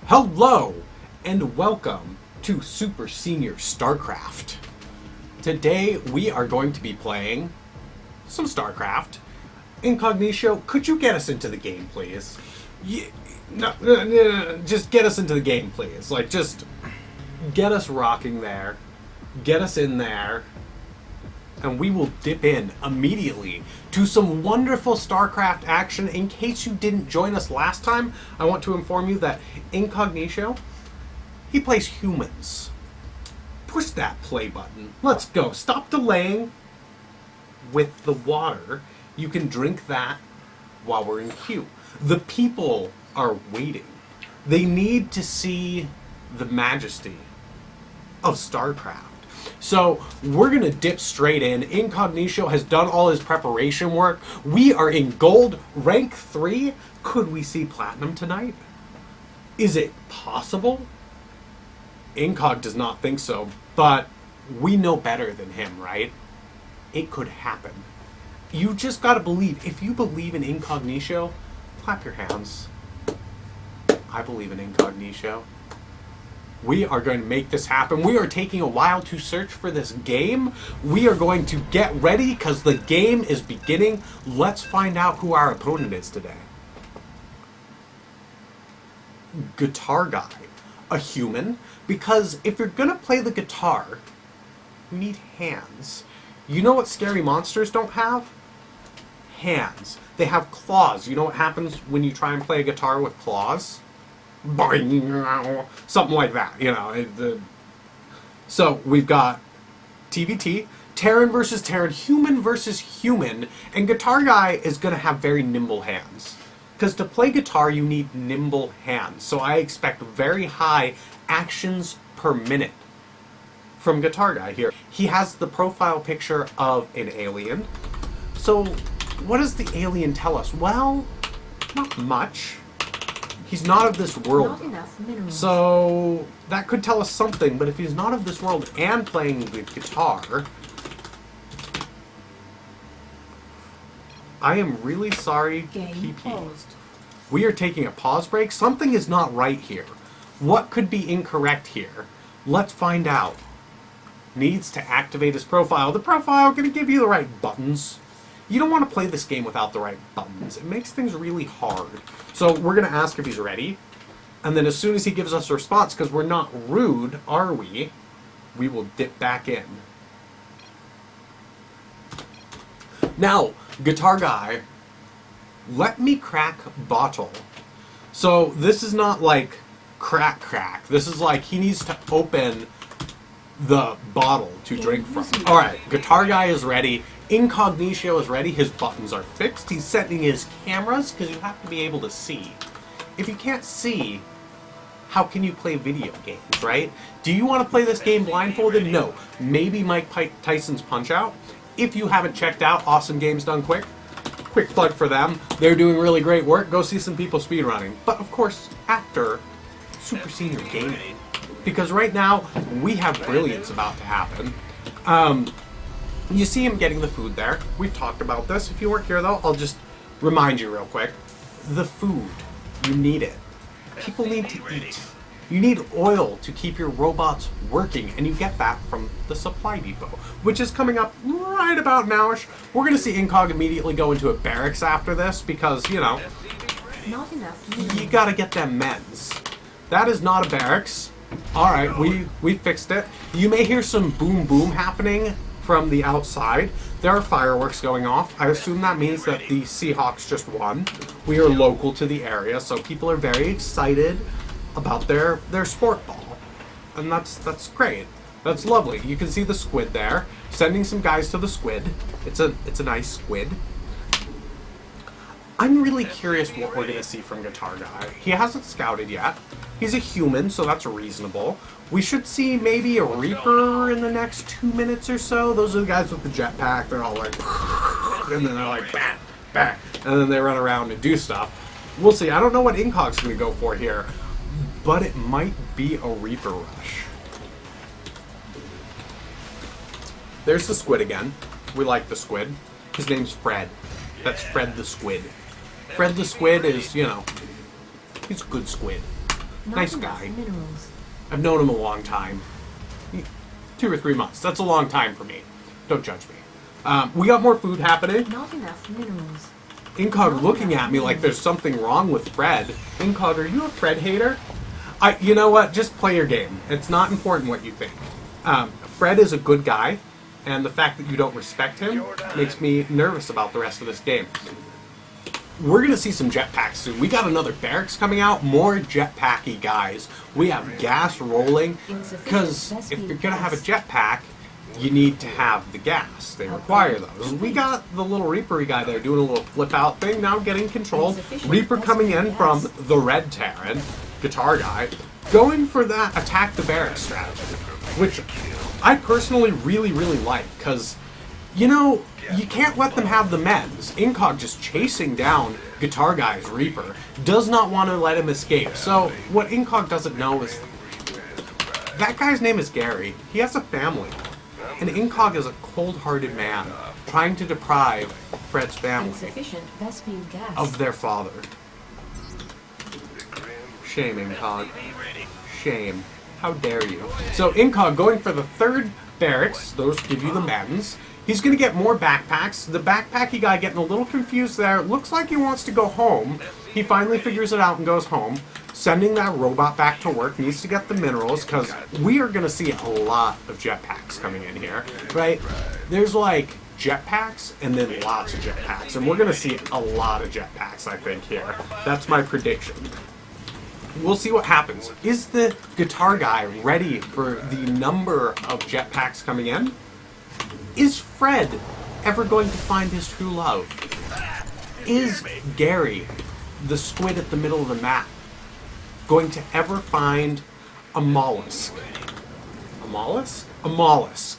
Hello, and welcome to Super Senior Starcraft. Today we are going to be playing some Starcraft. Incognitio, could you get us into the game, please? No, just get us into the game, please. Like, just get us rocking there. Get us in there. And we will dip in immediately to some wonderful StarCraft action. In case you didn't join us last time, I want to inform you that Incognitio, he plays humans. Push that play button. Let's go. Stop delaying with the water. You can drink that while we're in queue. The people are waiting. They need to see the majesty of StarCraft. So we're going to dip straight in. Incognitio has done all his preparation work. We are in gold, rank 3. Could we see platinum tonight? Is it possible? Incog does not think so, but we know better than him, right? It could happen. You just got to believe. If you believe in Incognitio, clap your hands. I believe in Incognitio. We are going to make this happen. We are taking a while to search for this game. We are going to get ready because the game is beginning. Let's find out who our opponent is today. Guitar guy. A human. Because if you're going to play the guitar, you need hands. You know what scary monsters don't have? Hands. They have claws. You know what happens when you try and play a guitar with claws? Boing, something like that, you know. So we've got TVT, Terran versus Terran, human versus human, and Guitar Guy is going to have very nimble hands. Because to play guitar, you need nimble hands. So I expect very high actions per minute from Guitar Guy here. He has the profile picture of an alien. So what does the alien tell us? Well, not much. He's not of this world. Not enough minerals. So that could tell us something, but if he's not of this world and playing the guitar, I am really sorry, Game PP. paused. We are taking a pause break. Something is not right here. What could be incorrect here? Let's find out. Needs to activate his profile. The profile going to give you the right buttons. You don't want to play this game without the right buttons. It makes things really hard. So we're going to ask if he's ready. And then as soon as he gives us a response, because we're not rude, are we? We will dip back in. Now, Guitar Guy, let me crack bottle. So this is not like crack. This is like he needs to open the bottle to drink from. Alright, Guitar Guy is ready. Incognitio is ready. His buttons are fixed. He's setting his cameras because you have to be able to see. If you can't see, how can you play video games, right? Do you want to play this game blindfolded? No. Maybe Mike Tyson's Punch-Out. If you haven't checked out Awesome Games Done Quick, quick plug for them. They're doing really great work. Go see some people speedrunning. But of course, after Super Senior Gaming. Because right now, we have brilliance about to happen. You see him getting the food there. We've talked about this. If you weren't here, though, I'll just remind you real quick. The food. You need it. People need to eat. You need oil to keep your robots working, and you get that from the supply depot, which is coming up right about nowish. We're going to see Incog immediately go into a barracks after this because, you know, Not enough. you got to get them men's. That is not a barracks. All right, we fixed it. You may hear some boom boom happening from the outside. There are fireworks going off. I assume that means that the Seahawks just won. We are local to the area, so people are very excited about their sport ball. And that's great. That's lovely. You can see the squid there. Sending some guys to the squid. It's a nice squid. I'm really curious what we're going to see from Guitar Guy. He hasn't scouted yet. He's a human, so that's reasonable. We should see maybe a Reaper in the next 2 minutes or so. Those are the guys with the jetpack. They're all like, and then they're like, bang, bang. And then they run around and do stuff. We'll see. I don't know what Incog's going to go for here, but it might be a Reaper rush. There's the squid again. We like the squid. His name's Fred. That's Fred the Squid. Fred the Squid is, you know, he's a good squid. Not Nice enough guy. minerals. I've known him a long time. 2 or 3 months. That's a long time for me. Don't judge me. We got more food happening. Not enough minerals. Incog looking at me like there's something wrong with Fred. Incog, are you a Fred hater? You know what? Just play your game. It's not important what you think. Fred is a good guy, and the fact that you don't respect him makes me nervous about the rest of this game. We're going to see some jetpacks soon. We got another barracks coming out, more jetpacky guys. We have gas rolling, because if you're going to have a jetpack, you need to have the gas. They require those. We got the little Reaper guy there doing a little flip out thing, now getting control. Reaper coming in from the Red Terran, guitar guy, going for that attack the barracks strategy, which I personally really, really like, because, you know, you can't let them have the men's. Incog just chasing down guitar guy's Reaper, does not want to let him escape. So what Incog doesn't know is that guy's name is Gary. He has a family. And Incog is a cold-hearted man trying to deprive Fred's family of their father. Shame, Incog. Shame. How dare you. So Incog going for the third barracks. Those give you the men's. He's going to get more backpacks. The backpacky guy getting a little confused there. Looks like he wants to go home. He finally figures it out and goes home. Sending that robot back to work. Needs to get the minerals, because we are going to see a lot of jetpacks coming in here, right? There's like jetpacks and then lots of jetpacks. And we're going to see a lot of jetpacks, I think, here. That's my prediction. We'll see what happens. Is the guitar guy ready for the number of jetpacks coming in? Is Fred ever going to find his true love? Is Gary, the squid at the middle of the map, going to ever find a mollusk? A mollusk? A mollusk.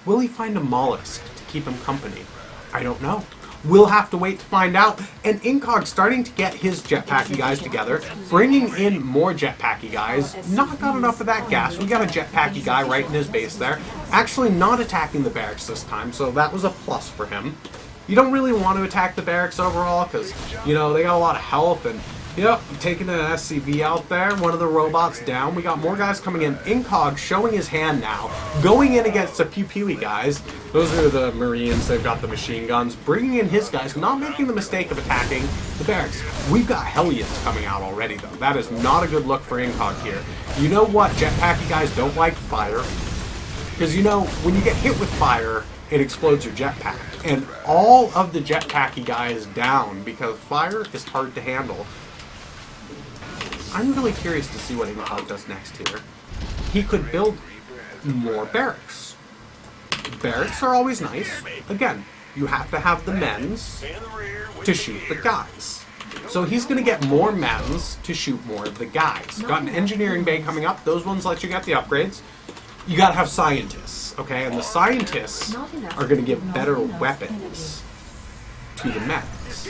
Will he find a mollusk to keep him company? I don't know. We'll have to wait to find out. And Incog starting to get his jetpacky guys together, bringing in more jetpacky guys. Not got enough of that gas. We got a jetpacky guy right in his base there. Actually not attacking the barracks this time, so that was a plus for him. You don't really want to attack the barracks overall, because, you know, they got a lot of health, and, yep, taking an SCV out there, one of the robots down. We got more guys coming in. Incog showing his hand now, going in against the pew-pewy guys. Those are the Marines. They've got the machine guns. Bringing in his guys, not making the mistake of attacking the barracks. We've got Hellions coming out already, though. That is not a good look for Incog here. You know what jetpacky guys don't like? Fire. Because, you know, when you get hit with fire, it explodes your jetpack. And all of the jetpacky guys down because fire is hard to handle. I'm really curious to see what Incog does next here. He could build more barracks. Barracks are always nice. Again, you have to have the men's to shoot the guys. So he's going to get more men's to shoot more of the guys. Got an engineering bay coming up. Those ones let you get the upgrades. You got to have scientists, okay? And the scientists are going to give better weapons to the men's,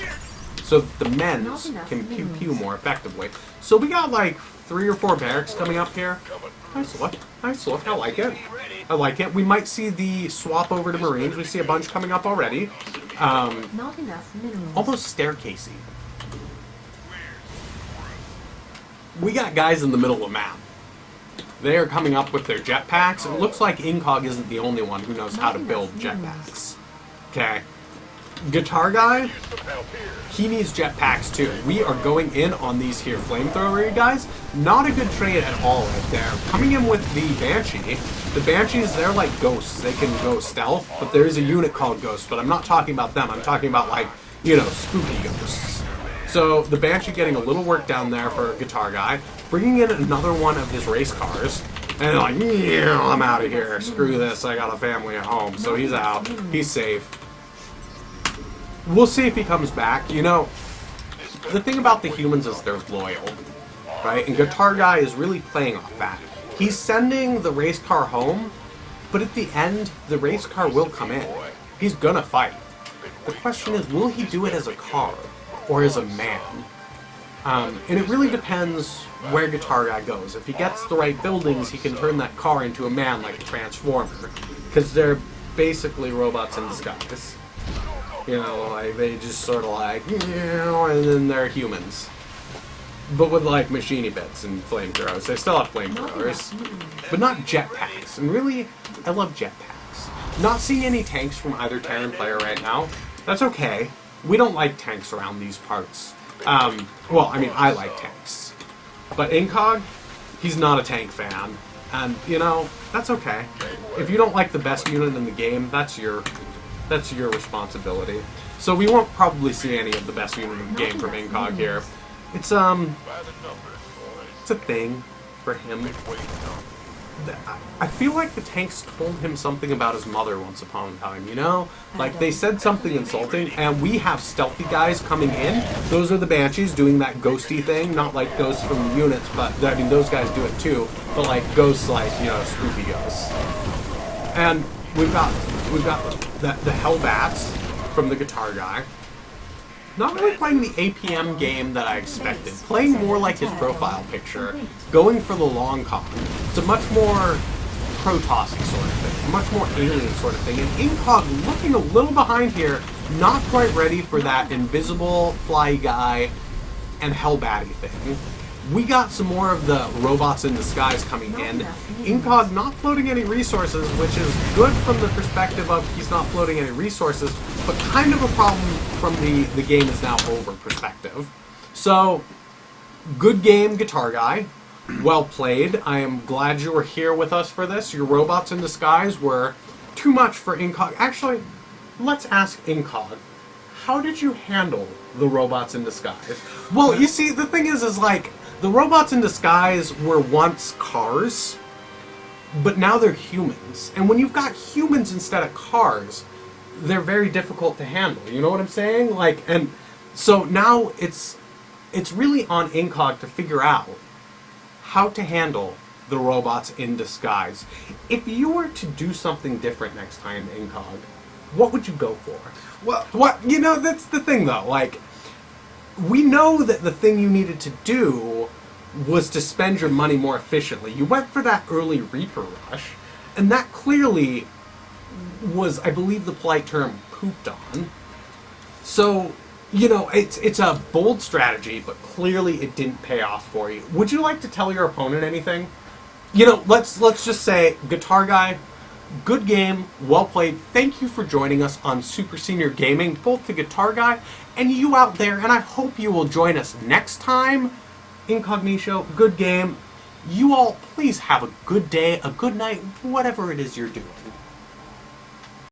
so that the men's can pew-pew more effectively. So we got like 3 or 4 barracks coming up here. Nice look. Nice look. I like it. I like it. We might see the swap over to Marines. We see a bunch coming up already. Not enough minerals. Almost staircasey. We got guys in the middle of the map. They are coming up with their jetpacks. It looks like Incog isn't the only one who knows how to build jetpacks. Okay. Guitar guy, he needs jetpacks too. We are going in on these here flamethrower guys. Not a good trade at all right there. Coming in with the Banshee. The Banshees, they're like ghosts. They can go stealth, but there is a unit called Ghost, but I'm not talking about them. I'm talking about, like, you know, spooky ghosts. So the Banshee getting a little work down there for a guitar guy. Bringing in another one of his race cars. And like, yeah, I'm out of here. Screw this. I got a family at home. So he's out. He's safe. We'll see if he comes back. You know, the thing about the humans is they're loyal, right? And Guitar Guy is really playing off that. He's sending the race car home, but at the end, the race car will come in. He's gonna fight. The question is, will he do it as a car or as a man? And it really depends where Guitar Guy goes. If he gets the right buildings, he can turn that car into a man like a Transformer, because they're basically robots in disguise. You know, like, they just sort of like, you know, and then they're humans. but with like machine bits and flamethrowers. They still have flamethrowers, but not jetpacks. And really, I love jetpacks. Not seeing any tanks from either Terran player right now. That's okay. We don't like tanks around these parts. Well, I mean, I like tanks, but Incog, he's not a tank fan, and you know that's okay. If you don't like the best unit in the game, that's your responsibility. So we won't probably see any of the best unit in the game from Incog here. It's a thing for him. I feel like the tanks told him something about his mother once upon a time, you know? Like, they said something insulting, and we have stealthy guys coming in. Those are the Banshees doing that ghosty thing, not like ghosts from the units, but, I mean, those guys do it too, but like ghosts like, you know, spooky ghosts. And we've got the Hellbats from the guitar guy. Not really playing the APM game that I expected. Playing more like his profile picture. Going for the long con. It's a much more Protoss sort of thing. A much more alien sort of thing. And Incog looking a little behind here. Not quite ready for that invisible fly guy and Hellbatty thing. We got some more of the robots in disguise coming in. Incog not floating any resources, which is good from the perspective of he's not floating any resources, but kind of a problem from the game is now over perspective. So, good game, guitar guy. Well played. I am glad you were here with us for this. Your robots in disguise were too much for Incog. Actually, let's ask Incog. How did you handle the robots in disguise? Well, you see, the thing is like, the robots in disguise were once cars, but now they're humans. And when you've got humans instead of cars, they're very difficult to handle. You know what I'm saying? Like, and so now it's really on Incog to figure out how to handle the robots in disguise. If you were to do something different next time, Incog, what would you go for? Well, what, you know, that's the thing though. Like, we know that the thing you needed to do was to spend your money more efficiently. You went for that early Reaper rush, and that clearly was, I believe the polite term, pooped on. So, you know, it's a bold strategy, but clearly it didn't pay off for you. Would you like to tell your opponent anything? You know, let's just say, Guitar Guy, good game, well played. Thank you for joining us on Super Senior Gaming, both the Guitar Guy and you out there, and I hope you will join us next time. Incognitio, good game. You all, please have a good day, a good night, whatever it is you're doing.